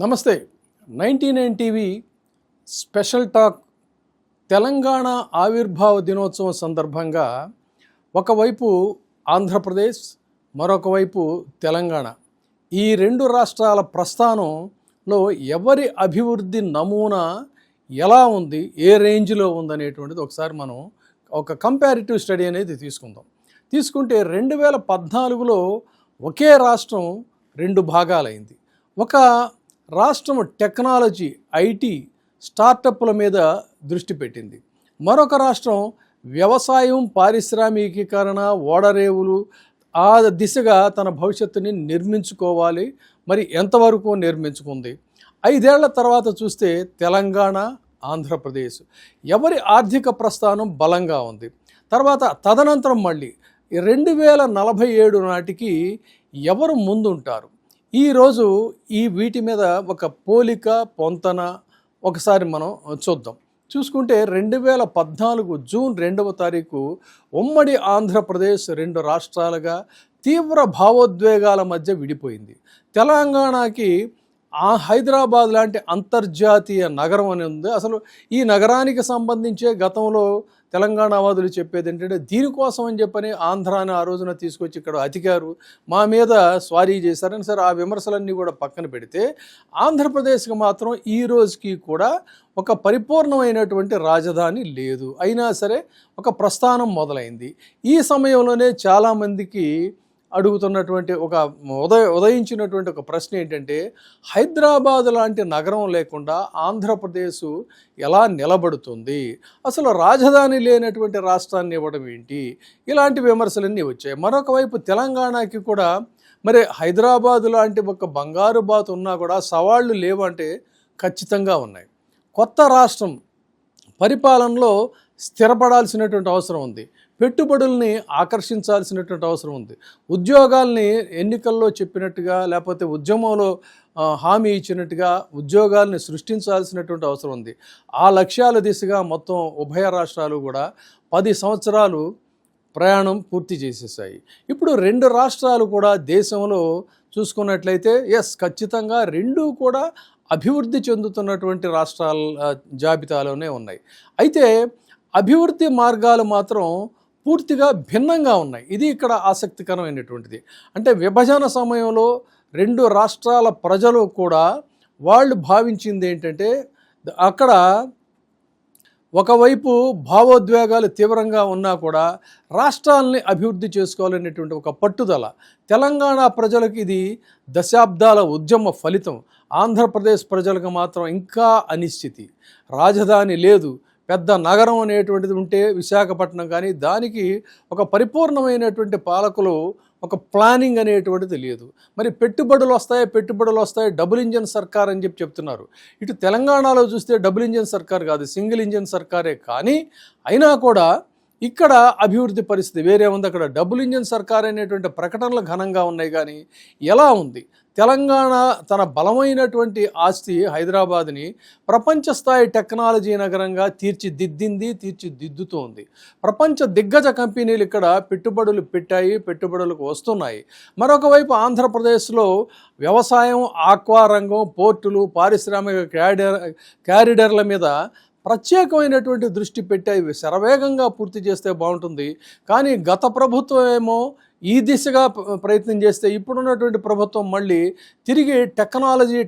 నమస్తే. 99 TV special talk Telangana ఆవిర్భావ దినోత్సవం సందర్భంగా ఒకవైపు ఆంధ్రప్రదేశ్, మరొక వైపు తెలంగాణ, ఈ రెండు రాష్ట్రాల ప్రస్థానంలో ఎవరి అభివృద్ధి నమూనా ఎలా ఉంది, ఏ రేంజ్లో ఉందనేటువంటిది ఒకసారి మనం ఒక కంపారిటివ్ స్టడీ అనేది తీసుకుంటే 2014లో ఒకే రాష్ట్రం రెండు భాగాలైంది. ఒక రాష్ట్రం టెక్నాలజీ, ఐటీ, స్టార్టప్ల మీద దృష్టి పెట్టింది. మరొక రాష్ట్రం వ్యవసాయం, పారిశ్రామికీకరణ, ఓడరేవులు, ఆ దిశగా తన భవిష్యత్తుని నిర్మించుకోవాలి. మరి ఎంతవరకు నిర్మించుకుంది? 5 ఏళ్ల తర్వాత చూస్తే తెలంగాణ, ఆంధ్రప్రదేశ్ ఎవరి ఆర్థిక ప్రస్థానం బలంగా ఉంది. తర్వాత తదనంతరం మళ్ళీ 2047 నాటికి ఎవరు ముందుంటారు? ఈరోజు వీటి మీద ఒక పోలిక, పొంతన ఒకసారి మనం చూసుకుంటే 2014 జూన్ 2వ తారీఖు ఉమ్మడి ఆంధ్రప్రదేశ్ రెండు రాష్ట్రాలుగా తీవ్ర భావోద్వేగాల మధ్య విడిపోయింది. తెలంగాణకి హైదరాబాద్ లాంటి అంతర్జాతీయ నగరం అని ఉంది. అసలు ఈ నగరానికి సంబంధించే గతంలో తెలంగాణవాదులు చెప్పేది ఏంటంటే, దీనికోసం అని చెప్పని ఆంధ్రాని ఆ రోజున తీసుకొచ్చి ఇక్కడ అతికారు, మా మీద స్వారీ చేశారని. సరే, ఆ విమర్శలన్నీ కూడా పక్కన పెడితే ఆంధ్రప్రదేశ్కి మాత్రం ఈ రోజుకి కూడా ఒక పరిపూర్ణమైనటువంటి రాజధాని లేదు. అయినా సరే ఒక ప్రస్థానం మొదలైంది. ఈ సమయంలోనే చాలామందికి అడుగుతున్నటువంటి ఒక ఉదయించినటువంటి ఒక ప్రశ్న ఏంటంటే, హైదరాబాద్ లాంటి నగరం లేకుండా ఆంధ్రప్రదేశ్ ఎలా నిలబడుతుంది? అసలు రాజధాని లేనటువంటి రాష్ట్రాన్ని ఇవ్వడం ఏంటి? ఇలాంటి విమర్శలన్నీ వచ్చాయి. మరొక వైపు తెలంగాణకి కూడా మరి హైదరాబాద్ లాంటి ఒక బంగారు బాతు ఉన్నా కూడా సవాళ్లు లేవంటే ఖచ్చితంగా ఉన్నాయి. కొత్త రాష్ట్రం పరిపాలనలో స్థిరపడాల్సినటువంటి అవసరం ఉంది. పెట్టుబడుల్ని ఆకర్షించాల్సినటువంటి అవసరం ఉంది. ఉద్యోగాల్ని ఎన్నికల్లో చెప్పినట్టుగా, లేకపోతే ఉద్యమంలో హామీ ఇచ్చినట్టుగా ఉద్యోగాల్ని సృష్టించాల్సినటువంటి అవసరం ఉంది. ఆ లక్ష్యాల దిశగా మొత్తం ఉభయ రాష్ట్రాలు కూడా 10 సంవత్సరాలు ప్రయాణం పూర్తి చేసేసాయి. ఇప్పుడు రెండు రాష్ట్రాలు కూడా దేశంలో చూసుకున్నట్లయితే ఖచ్చితంగా రెండూ కూడా అభివృద్ధి చెందుతున్నటువంటి రాష్ట్రాల జాబితాలోనే ఉన్నాయి. అయితే అభివృద్ధి మార్గాలు మాత్రం పూర్తిగా భిన్నంగా ఉన్నాయి. ఇది ఇక్కడ ఆసక్తికరమైనటువంటిది. అంటే విభజన సమయంలో రెండు రాష్ట్రాల ప్రజలు కూడా వాళ్ళు భావించింది ఏంటంటే, అక్కడ ఒకవైపు భావోద్వేగాలు తీవ్రంగా ఉన్నా కూడా రాష్ట్రాలని అభివృద్ధి చేసుకోవాలనేటువంటి ఒక పట్టుదల. తెలంగాణ ప్రజలకు ఇది దశాబ్దాల ఉద్యమ ఫలితం. ఆంధ్రప్రదేశ్ ప్రజలకు మాత్రం ఇంకా అనిశ్చితి. రాజధాని లేదు, పెద్ద నగరం అనేటువంటిది ఉంటే విశాఖపట్నం, కానీ దానికి ఒక పరిపూర్ణమైనటువంటి పాలకులు ఒక ప్లానింగ్ అనేటువంటిది లేదు. మరి పెట్టుబడులు వస్తాయి, డబుల్ ఇంజన్ సర్కార్ అని చెప్తున్నారు. ఇటు తెలంగాణలో చూస్తే డబుల్ ఇంజన్ సర్కార్ కాదు, సింగిల్ ఇంజన్ సర్కారే. కానీ అయినా కూడా ఇక్కడ అభివృద్ధి పరిస్థితి వేరే ఉంది. అక్కడ డబుల్ ఇంజన్ సర్కార్ అనేటువంటి ప్రకటనలు ఘనంగా ఉన్నాయి. కానీ ఎలా ఉంది? తెలంగాణ తన బలమైనటువంటి ఆస్తి హైదరాబాద్ని ప్రపంచ స్థాయి టెక్నాలజీ నగరంగా తీర్చిదిద్దుతోంది. ప్రపంచ దిగ్గజ కంపెనీలు ఇక్కడ పెట్టుబడులు పెట్టాయి, పెట్టుబడులకు వస్తున్నాయి. మరొక వైపు ఆంధ్రప్రదేశ్లో వ్యవసాయం, ఆక్వా రంగం, పోర్టులు, పారిశ్రామిక క్యారిడర్ల మీద ప్రత్యేకమైనటువంటి దృష్టి పెట్టాయి. శరవేగంగా పూర్తి చేస్తే బాగుంటుంది. కానీ గత ప్రభుత్వం ఏమో ఈ దిశగా ప్రయత్నం చేస్తే, ఇప్పుడున్నటువంటి ప్రభుత్వం మళ్ళీ తిరిగి టెక్నాలజీ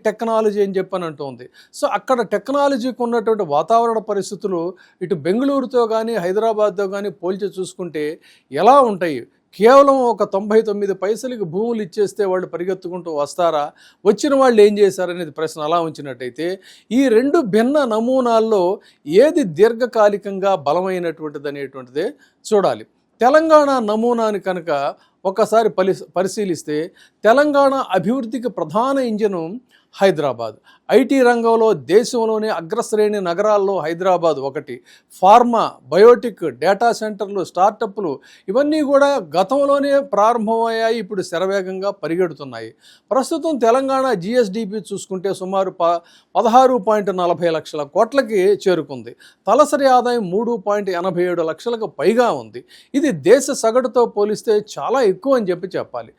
అని చెప్పని అంటుంది. సో అక్కడ టెక్నాలజీకి ఉన్నటువంటి వాతావరణ పరిస్థితులు ఇటు బెంగళూరుతో కానీ హైదరాబాద్తో కానీ పోల్చి చూసుకుంటే ఎలా ఉంటాయి? కేవలం ఒక 99 పైసలకి భూములు ఇచ్చేస్తే వాళ్ళు పరిగెత్తుకుంటూ వస్తారా? వచ్చిన వాళ్ళు ఏం చేశారనేది ప్రశ్న అలా ఉంచినట్టయితే, ఈ రెండు భిన్న నమూనాల్లో ఏది దీర్ఘకాలికంగా బలమైనటువంటిది అనేటువంటిదే చూడాలి. తెలంగాణ నమూనాని కనుక ఒకసారి పరిశీలిస్తే, తెలంగాణ అభివృద్ధికి ప్రధాన ఇంజను హైదరాబాద్. ఐటీ రంగంలో దేశంలోనే అగ్రశ్రేణి నగరాల్లో హైదరాబాద్ ఒకటి. ఫార్మా, బయోటిక్, డేటా సెంటర్లు, స్టార్టప్లు ఇవన్నీ కూడా గతంలోనే ప్రారంభమయ్యాయి, ఇప్పుడు శరవేగంగా పరిగెడుతున్నాయి. ప్రస్తుతం తెలంగాణ జిఎస్డిపి చూసుకుంటే సుమారు 16.40 లక్షల కోట్లకి చేరుకుంది. తలసరి ఆదాయం 3.87 లక్షలకు పైగా ఉంది. ఇది దేశ సగటుతో పోలిస్తే చాలా ఎక్కువ అని చెప్పాలి.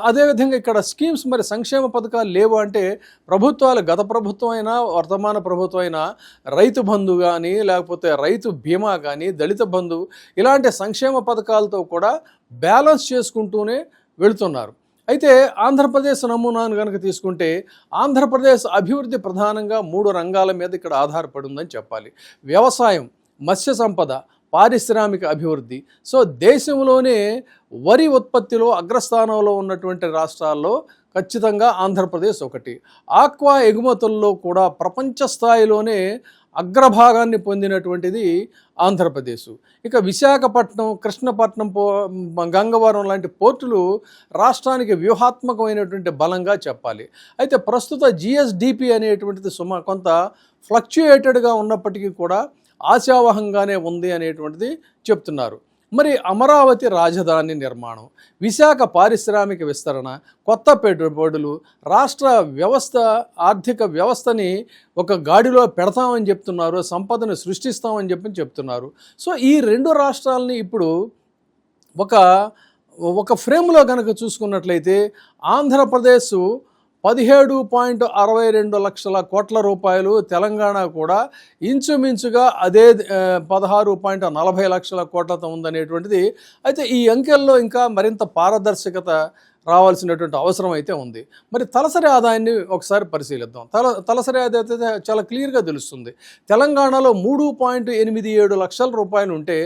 అదేవిధంగా ఇక్కడ స్కీమ్స్, మరి సంక్షేమ పథకాలు లేవు అంటే ప్రభుత్వాలు గత ప్రభుత్వం అయినా వర్తమాన ప్రభుత్వం అయినా రైతు బంధు కానీ లేకపోతే రైతు బీమా కానీ దళిత బంధు ఇలాంటి సంక్షేమ పథకాలతో కూడా బ్యాలెన్స్ చేసుకుంటూనే వెళుతున్నారు. అయితే ఆంధ్రప్రదేశ్ నమూనాను కనుక తీసుకుంటే ఆంధ్రప్రదేశ్ అభివృద్ధి ప్రధానంగా 3 రంగాల మీద ఇక్కడ ఆధారపడి ఉందని చెప్పాలి. వ్యవసాయం, మత్స్య సంపద, పారిశ్రామిక అభివృద్ధి. సో దేశంలోనే వరి ఉత్పత్తిలో అగ్రస్థానంలో ఉన్నటువంటి రాష్ట్రాల్లో ఖచ్చితంగా ఆంధ్రప్రదేశ్ ఒకటి. ఆక్వా ఎగుమతుల్లో కూడా ప్రపంచ స్థాయిలోనే అగ్రభాగాన్ని పొందినటువంటిది ఆంధ్రప్రదేశ్. ఇక విశాఖపట్నం, కృష్ణపట్నం, గంగవరం లాంటి పోర్టులు రాష్ట్రానికి వ్యూహాత్మకమైనటువంటి బలంగా చెప్పాలి. అయితే ప్రస్తుత జిఎస్డిపి అనేటువంటిది కొంత ఫ్లక్చుయేటెడ్గా ఉన్నప్పటికీ కూడా ఆశావహంగానే ఉంది అనేటువంటిది చెప్తున్నారు. మరి అమరావతి రాజధాని నిర్మాణం, విశాఖ పారిశ్రామిక విస్తరణ, కొత్త పెట్టుబడులు, రాష్ట్ర వ్యవస్థ ఆర్థిక వ్యవస్థని ఒక గాడిలో పెడతామని చెప్తున్నారు, సంపదను సృష్టిస్తామని చెప్తున్నారు. సో ఈ 2 రాష్ట్రాలని ఇప్పుడు ఒక ఫ్రేమ్లో కనుక చూసుకున్నట్లయితే ఆంధ్రప్రదేశ్ 17.62 లక్షల కోట్ల రూపాయలు, తెలంగాణ కూడా ఇంచుమించుగా అదే 16.40 లక్షల కోట్లతో ఉందనేటువంటిది. అయితే ఈ అంకెల్లో ఇంకా మరింత పారదర్శకత రావాల్సినటువంటి అవసరం అయితే ఉంది. మరి తలసరి ఆదాయాన్ని ఒకసారి పరిశీలిద్దాం. తలసరి ఆదాయం అయితే చాలా క్లియర్గా తెలుస్తుంది. తెలంగాణలో 3.87 లక్షల రూపాయలు ఉంటే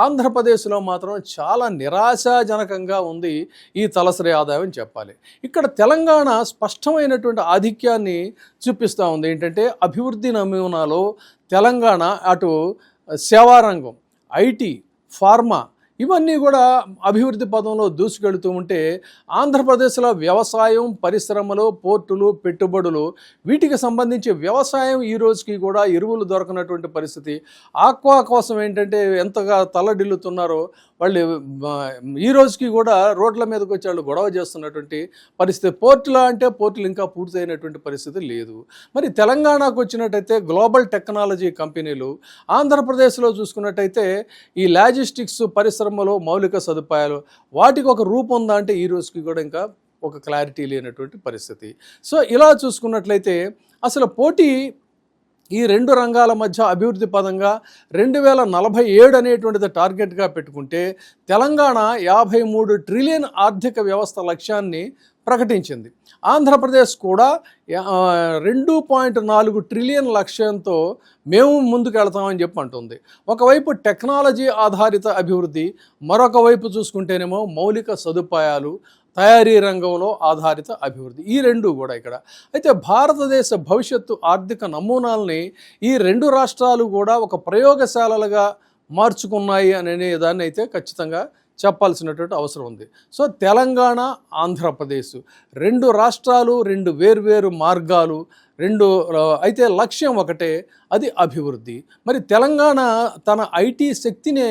ఆంధ్రప్రదేశ్లో మాత్రం చాలా నిరాశాజనకంగా ఉంది ఈ తలసరి ఆదాయం అని చెప్పాలి. ఇక్కడ తెలంగాణ స్పష్టమైనటువంటి ఆధిక్యాన్ని చూపిస్తూ ఉంది. ఏంటంటే అభివృద్ధి నమూనాలో తెలంగాణ అటు సేవారంగం, ఐటీ, ఫార్మా ఇవన్నీ కూడా అభివృద్ధి పదంలో దూసుకెళ్తూ ఉంటే ఆంధ్రప్రదేశ్లో వ్యవసాయం, పరిశ్రమలు, పోర్టులు, పెట్టుబడులు వీటికి సంబంధించి వ్యవసాయం ఈ రోజుకి కూడా ఎరువులు దొరకనటువంటి పరిస్థితి. ఆక్వా కోసం ఏంటంటే ఎంతగా తల్లడిల్లుతున్నారో వాళ్ళు ఈ రోజుకి కూడా రోడ్ల మీదకి వచ్చి వాళ్ళు గొడవ చేస్తున్నటువంటి పరిస్థితి. పోర్టులు ఇంకా పూర్తయినటువంటి పరిస్థితి లేదు. మరి తెలంగాణకు వచ్చినట్టయితే గ్లోబల్ టెక్నాలజీ కంపెనీలు, ఆంధ్రప్రదేశ్లో చూసుకున్నట్టయితే ఈ లాజిస్టిక్స్ పరిశ్రమలో మౌలిక సదుపాయాలు వాటికి ఒక రూపం ఉందా అంటే ఈ రోజుకి కూడా ఇంకా ఒక క్లారిటీ లేనటువంటి పరిస్థితి. సో ఇలా చూసుకున్నట్లయితే అసలు పోటీ ఈ 2 రంగాల మధ్య అభివృద్ధి పదంగా 2047 అనేటువంటిది టార్గెట్గా పెట్టుకుంటే తెలంగాణ 53 ట్రిలియన్ ఆర్థిక వ్యవస్థ లక్ష్యాన్ని ప్రకటించింది. ఆంధ్రప్రదేశ్ కూడా 2.4 ట్రిలియన్ లక్ష్యంతో మేము ముందుకు వెళ్తామని అంటుంది. ఒకవైపు టెక్నాలజీ ఆధారిత అభివృద్ధి, మరొక వైపు చూసుకుంటేనేమో మౌలిక సదుపాయాలు, తయారీ రంగంలో ఆధారిత అభివృద్ధి, ఈ 2 కూడా ఇక్కడ. అయితే భారతదేశ భవిష్యత్తు ఆర్థిక నమూనాల్ని ఈ 2 రాష్ట్రాలు కూడా ఒక ప్రయోగశాలలుగా మార్చుకున్నాయి అనే దాన్ని అయితే ఖచ్చితంగా చెప్పాల్సినటువంటి అవసరం ఉంది. సో తెలంగాణ, ఆంధ్రప్రదేశ్ 2 రాష్ట్రాలు, 2 వేర్వేరు మార్గాలు, అయితే లక్ష్యం ఒకటే, అది అభివృద్ధి. మరి తెలంగాణ తన ఐటీ శక్తినే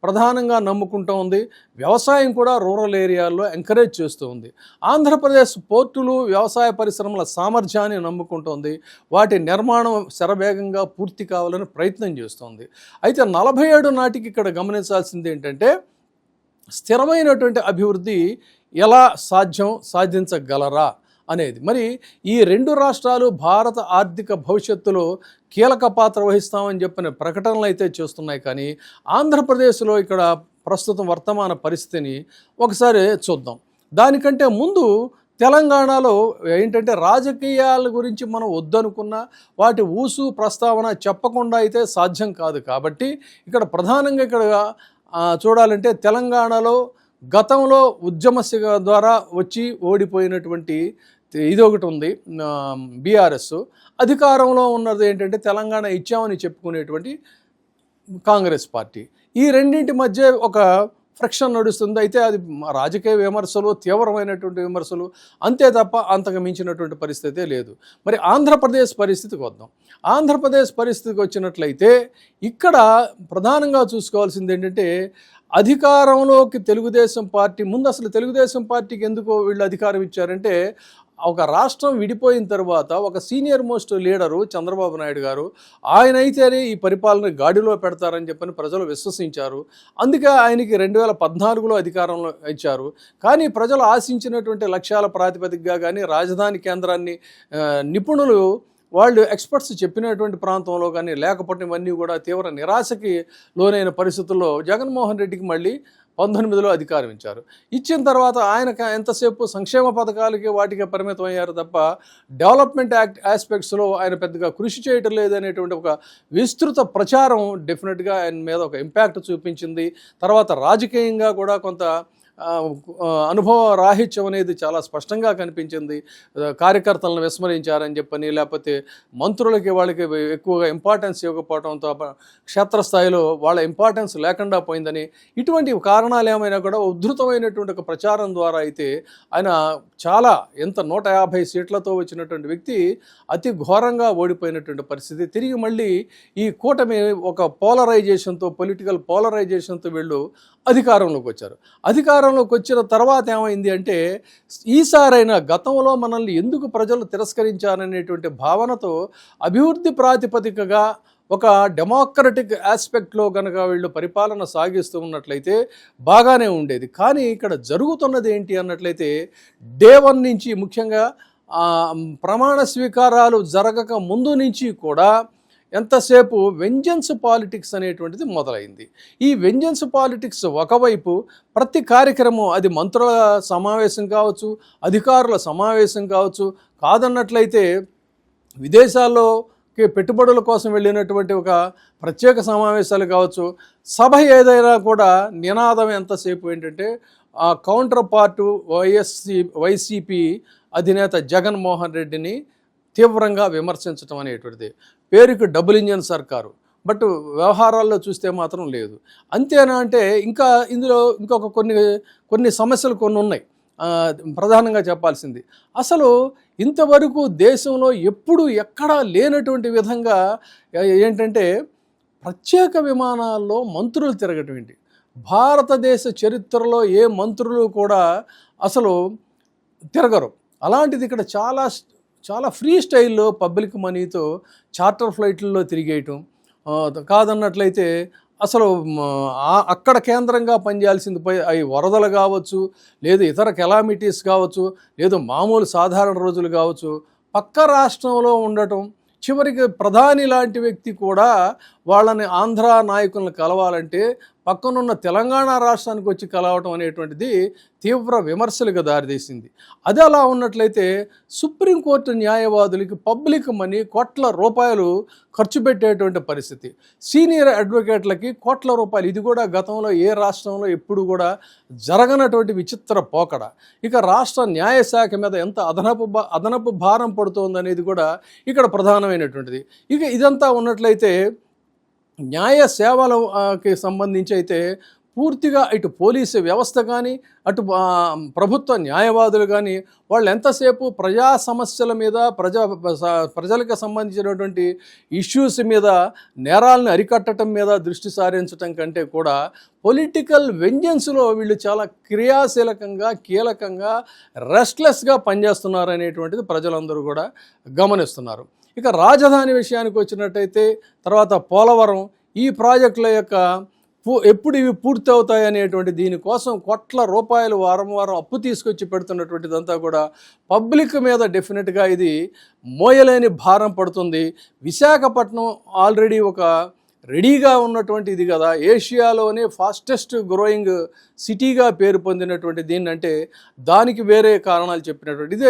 ప్రధానంగా నమ్ముకుంటూ ఉంది. వ్యవసాయం కూడా రూరల్ ఏరియాల్లో ఎంకరేజ్ చేస్తూ ఉంది. ఆంధ్రప్రదేశ్ పోర్టులు, వ్యవసాయ పరిశ్రమల సామర్థ్యాన్ని నమ్ముకుంటోంది. వాటి నిర్మాణం శరవేగంగా పూర్తి కావాలని ప్రయత్నం చేస్తోంది. అయితే 47 నాటికి ఇక్కడ గమనించాల్సింది ఏంటంటే స్థిరమైనటువంటి అభివృద్ధి ఎలా సాధించగలరా అనేది. మరి ఈ 2 రాష్ట్రాలు భారత ఆర్థిక భవిష్యత్తులో కీలక పాత్ర వహిస్తామని చెప్పిన ప్రకటనలు అయితే చేస్తున్నాయి. కానీ ఆంధ్రప్రదేశ్లో ఇక్కడ ప్రస్తుతం వర్తమాన పరిస్థితిని ఒకసారి చూద్దాం. దానికంటే ముందు తెలంగాణలో ఏంటంటే రాజకీయాల గురించి మనం వద్దనుకున్న వాటి ఊసు ప్రస్తావన చెప్పకుండా అయితే సాధ్యం కాదు. కాబట్టి ఇక్కడ ప్రధానంగా చూడాలంటే తెలంగాణలో గతంలో ఉద్యమశిఖ ద్వారా వచ్చి ఓడిపోయినటువంటి ఇది ఒకటి ఉంది. బీఆర్ఎస్ అధికారంలో ఉన్నది ఏంటంటే తెలంగాణ ఇచ్చామని చెప్పుకునేటువంటి కాంగ్రెస్ పార్టీ. ఈ రెండింటి మధ్య ఒక ఫ్రిక్షన్ నడుస్తుంది. అయితే అది రాజకీయ విమర్శలు, తీవ్రమైనటువంటి విమర్శలు అంతే తప్ప అంతకు మించినటువంటి పరిస్థితే లేదు. మరి ఆంధ్రప్రదేశ్ పరిస్థితికి వద్దాం. ఆంధ్రప్రదేశ్ పరిస్థితికి వచ్చినట్లయితే ఇక్కడ ప్రధానంగా చూసుకోవాల్సింది ఏంటంటే అధికారంలోకి తెలుగుదేశం పార్టీ ముందు అసలు తెలుగుదేశం పార్టీకి ఎందుకు వీళ్ళు అధికారం ఇచ్చారంటే ఒక రాష్ట్రం విడిపోయిన తర్వాత ఒక senior most leader Chandrababu Naidu గారు ఆయన అయితేనే ఈ పరిపాలన గాడిలో పెడతారని చెప్పని ప్రజలు విశ్వసించారు. అందుకే ఆయనకి 2014లో అధికారంలో ఇచ్చారు. కానీ ప్రజలు ఆశించినటువంటి లక్ష్యాల ప్రాతిపదికగా కానీ రాజధాని కేంద్రాన్ని నిపుణులు వాళ్ళు ఎక్స్పర్ట్స్ చెప్పినటువంటి ప్రాంతంలో కానీ లేకపోవడం ఇవన్నీ కూడా తీవ్ర నిరాశకి లోనైన పరిస్థితుల్లో జగన్మోహన్ రెడ్డికి మళ్ళీ 19లో అధికారం ఇచ్చారు. ఇచ్చిన తర్వాత ఆయనకు ఎంతసేపు సంక్షేమ పథకాలకి వాటికి పరిమితం అయ్యారు తప్ప డెవలప్మెంట్ ఆస్పెక్ట్స్లో ఆయన పెద్దగా కృషి చేయటం లేదనేటువంటి ఒక విస్తృత ప్రచారం డెఫినెట్గా ఆయన మీద ఒక ఇంపాక్ట్ చూపించింది. తర్వాత రాజకీయంగా కూడా కొంత అనుభవ రాహిత్యం అనేది చాలా స్పష్టంగా కనిపించింది. కార్యకర్తలను విస్మరించారని చెప్పని, లేకపోతే మంత్రులకి వాళ్ళకి ఎక్కువగా ఇంపార్టెన్స్ ఇవ్వకపోవడంతో క్షేత్రస్థాయిలో వాళ్ళ ఇంపార్టెన్స్ లేకుండా పోయిందని, ఇటువంటి కారణాలు ఏమైనా కూడా ఉద్ధృతమైనటువంటి ఒక ప్రచారం ద్వారా అయితే ఆయన చాలా 150 సీట్లతో వచ్చినటువంటి వ్యక్తి అతి ఘోరంగా ఓడిపోయినటువంటి పరిస్థితి. తిరిగి మళ్ళీ ఈ కూటమి ఒక పోలరైజేషన్తో, పొలిటికల్ పోలరైజేషన్తో వీళ్ళు అధికారంలోకి వచ్చారు. అధికారంలోకి వచ్చిన తర్వాత ఏమైంది అంటే, ఈసారైనా గతంలో మనల్ని ఎందుకు ప్రజలు తిరస్కరించారనేటువంటి భావనతో అభివృద్ధి ప్రాతిపదికగా ఒక డెమోక్రటిక్ ఆస్పెక్ట్లో కనుక వీళ్ళు పరిపాలన సాగిస్తూ ఉన్నట్లయితే బాగానే ఉండేది. కానీ ఇక్కడ జరుగుతున్నది ఏంటి అన్నట్లయితే, డే 1 నుంచి ముఖ్యంగా ప్రమాణ స్వీకారాలు జరగక ముందు నుంచి కూడా ఎంతసేపు వెంజన్స్ పాలిటిక్స్ అనేటువంటిది మొదలైంది. ఈ వెంజన్స్ పాలిటిక్స్ ఒకవైపు ప్రతి కార్యక్రమం, అది మంత్రుల సమావేశం కావచ్చు, అధికారుల సమావేశం కావచ్చు, కాదన్నట్లయితే విదేశాల్లోకి పెట్టుబడుల కోసం వెళ్ళినటువంటి ఒక ప్రత్యేక సమావేశాలు కావచ్చు, సభ ఏదైనా కూడా నినాదం ఎంతసేపు ఏంటంటే ఆ కౌంటర్ పార్టు వైసీపీ అధినేత జగన్మోహన్ రెడ్డిని తీవ్రంగా విమర్శించడం అనేటువంటిది. పేరుకి డబుల్ ఇంజన్ సర్కారు, బట్ వ్యవహారాల్లో చూస్తే మాత్రం లేదు. అంతేనా అంటే ఇంకా ఇందులో ఇంకొక కొన్ని సమస్యలు కొన్ని ఉన్నాయి. ప్రధానంగా చెప్పాల్సింది, అసలు ఇంతవరకు దేశంలో ఎప్పుడు ఎక్కడా లేనటువంటి విధంగా ఏంటంటే ప్రత్యేక విమానాల్లో మంత్రులు తిరగటం ఏంటి. భారతదేశ చరిత్రలో ఏ మంత్రులు కూడా అసలు తిరగరు. అలాంటిది ఇక్కడ చాలా ఫ్రీ స్టైల్లో పబ్లిక్ మనీతో చార్టర్ ఫ్లైట్లలో తిరిగేయటం, కాదన్నట్లయితే అసలు అక్కడ కేంద్రంగా పనిచేయాల్సింది పోయి అవి వరదలు కావచ్చు, లేదు ఇతర కెలామిటీస్ కావచ్చు, లేదు మామూలు సాధారణ రోజులు కావచ్చు, పక్క రాష్ట్రంలో ఉండటం. చివరికి ప్రధాని లాంటి వ్యక్తి కూడా వాళ్ళని ఆంధ్ర నాయకులను కలవాలంటే పక్కనున్న తెలంగాణ రాష్ట్రానికి వచ్చి కలవటం అనేటువంటిది తీవ్ర విమర్శలుగా దారితీసింది. అది అలా ఉన్నట్లయితే సుప్రీంకోర్టు న్యాయవాదులకి పబ్లిక్ మనీ కోట్ల రూపాయలు ఖర్చు పెట్టేటువంటి పరిస్థితి, సీనియర్ అడ్వకేట్లకి కోట్ల రూపాయలు, ఇది కూడా గతంలో ఏ రాష్ట్రంలో ఎప్పుడు కూడా జరగనటువంటి విచిత్ర పోకడ. ఇక రాష్ట్ర న్యాయశాఖ మీద ఎంత అదనపు భారం పడుతోందనేది కూడా ఇక్కడ ప్రధానమైనటువంటిది. ఇక ఇదంతా ఉన్నట్లయితే న్యాయ సేవలకి సంబంధించి అయితే పూర్తిగా ఇటు పోలీసు వ్యవస్థ కానీ, అటు ప్రభుత్వ న్యాయవాదులు కానీ వాళ్ళు ఎంతసేపు ప్రజా సమస్యల మీద, ప్రజలకు సంబంధించినటువంటి ఇష్యూస్ మీద, నేరాలను అరికట్టడం మీద దృష్టి సారించడం కంటే కూడా పొలిటికల్ వెంజెన్స్లో వీళ్ళు చాలా క్రియాశీలకంగా, కీలకంగా, రెస్ట్లెస్గా పనిచేస్తున్నారు అనేటువంటిది ప్రజలందరూ కూడా గమనిస్తున్నారు. ఇక రాజధాని విషయానికి వచ్చినట్టయితే, తర్వాత పోలవరం, ఈ ప్రాజెక్టుల యొక్క ఎప్పుడు ఇవి పూర్తి అవుతాయి అనేటువంటి దీనికోసం కోట్ల రూపాయలు వారం అప్పు తీసుకొచ్చి పెడుతున్నటువంటిదంతా కూడా పబ్లిక్ మీద డెఫినెట్గా ఇది మోయలేని భారం పడుతుంది. విశాఖపట్నం ఆల్రెడీ ఒక రెడీగా ఉన్నటువంటి ఇది కదా, ఏషియాలోనే ఫాస్టెస్ట్ గ్రోయింగ్ సిటీగా పేరు పొందినటువంటి దీన్నంటే దానికి వేరే కారణాలు చెప్పినటువంటి ఇది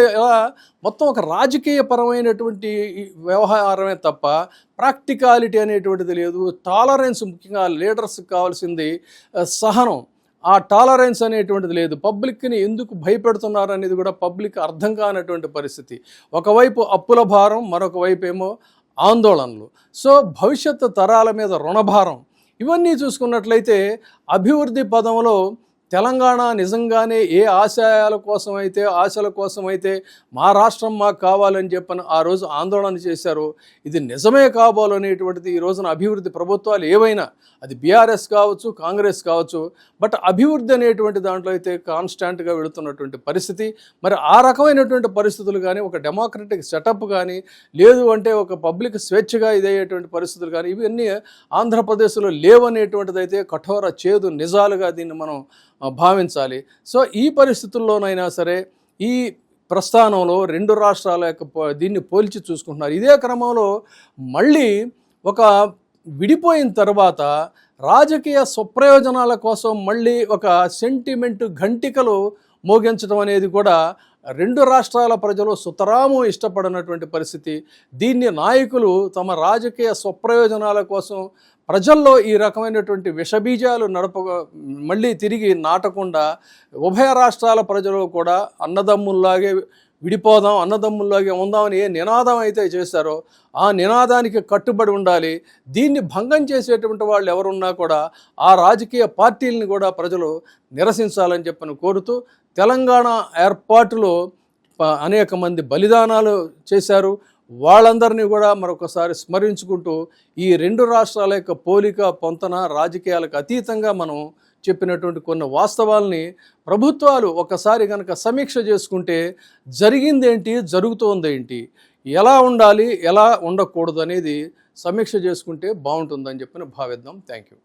మొత్తం ఒక రాజకీయ పరమైనటువంటి వ్యవహారమే తప్ప ప్రాక్టికాలిటీ అనేటువంటిది లేదు. టాలరెన్స్, ముఖ్యంగా లీడర్స్కి కావాల్సింది సహనం, ఆ టాలరెన్స్ అనేటువంటిది లేదు. పబ్లిక్ని ఎందుకు భయపెడుతున్నారు అనేది కూడా పబ్లిక్ అర్థం కానటువంటి పరిస్థితి. ఒకవైపు అప్పుల భారం, మరొక వైపు ఏమో ఆందోళనలు. సో భవిష్యత్తు తరాల మీద రుణభారం, ఇవన్నీ చూసుకున్నట్లయితే అభివృద్ధి పదంలో తెలంగాణ నిజంగానే ఏ ఆశల కోసమైతే మా రాష్ట్రం మాకు కావాలని చెప్పని ఆ రోజు ఆందోళన చేశారో ఇది నిజమే కాబోలనేటువంటిది ఈ రోజున అభివృద్ధి ప్రభుత్వాలు ఏవైనా అది బీఆర్ఎస్ కావచ్చు, కాంగ్రెస్ కావచ్చు, బట్ అభివృద్ధి అనేటువంటి దాంట్లో అయితే కాన్స్టాంట్గా వెళుతున్నటువంటి పరిస్థితి. మరి ఆ రకమైనటువంటి పరిస్థితులు కానీ, ఒక డెమోక్రటిక్ సెటప్ కానీ, లేదు అంటే ఒక పబ్లిక్ స్వేచ్ఛగా ఇదయ్యేటువంటి పరిస్థితులు కానీ ఇవన్నీ ఆంధ్రప్రదేశ్లో లేవనేటువంటిది అయితే కఠోర చేదు నిజాలుగా దీన్ని మనం భావించాలి. సో ఈ పరిస్థితుల్లోనైనా సరే ఈ ప్రస్థానంలో రెండు రాష్ట్రాల యొక్క దీన్ని పోల్చి చూసుకుంటున్నారు. ఇదే క్రమంలో మళ్ళీ ఒక విడిపోయిన తర్వాత రాజకీయ స్వప్రయోజనాల కోసం మళ్ళీ ఒక సెంటిమెంటు ఘంటికలు మోగించడం అనేది కూడా రెండు రాష్ట్రాల ప్రజలు సుతరాము ఇష్టపడినటువంటి పరిస్థితి. దీన్ని నాయకులు తమ రాజకీయ స్వప్రయోజనాల కోసం ప్రజల్లో ఈ రకమైనటువంటి విషబీజాలు మళ్ళీ తిరిగి నాటకుండా ఉభయ రాష్ట్రాల ప్రజలు కూడా అన్నదమ్ముల్లాగే విడిపోదాం, అన్నదమ్ముల్లాగే ఉందామని ఏ నినాదం అయితే చేశారో ఆ నినాదానికి కట్టుబడి ఉండాలి. దీన్ని భంగం చేసేటువంటి వాళ్ళు ఎవరున్నా కూడా ఆ రాజకీయ పార్టీలను కూడా ప్రజలు నిరసించాలని చెప్పని కోరుతూ, తెలంగాణ ఏర్పాటులో అనేక మంది బలిదానాలు చేశారు. వాళ్ళందరినీ కూడా మరొకసారి స్మరించుకుంటూ ఈ రెండు రాష్ట్రాల యొక్క పోలిక పొంతన రాజకీయాలకు అతీతంగా మనం చెప్పినటువంటి కొన్ని వాస్తవాల్ని ప్రభుత్వాలు ఒకసారి కనుక సమీక్ష చేసుకుంటే జరిగిందేంటి, జరుగుతోందేంటి, ఎలా ఉండాలి, ఎలా ఉండకూడదు అనేది సమీక్ష చేసుకుంటే బాగుంటుందని చెప్పి భావిద్దాం. Thank you.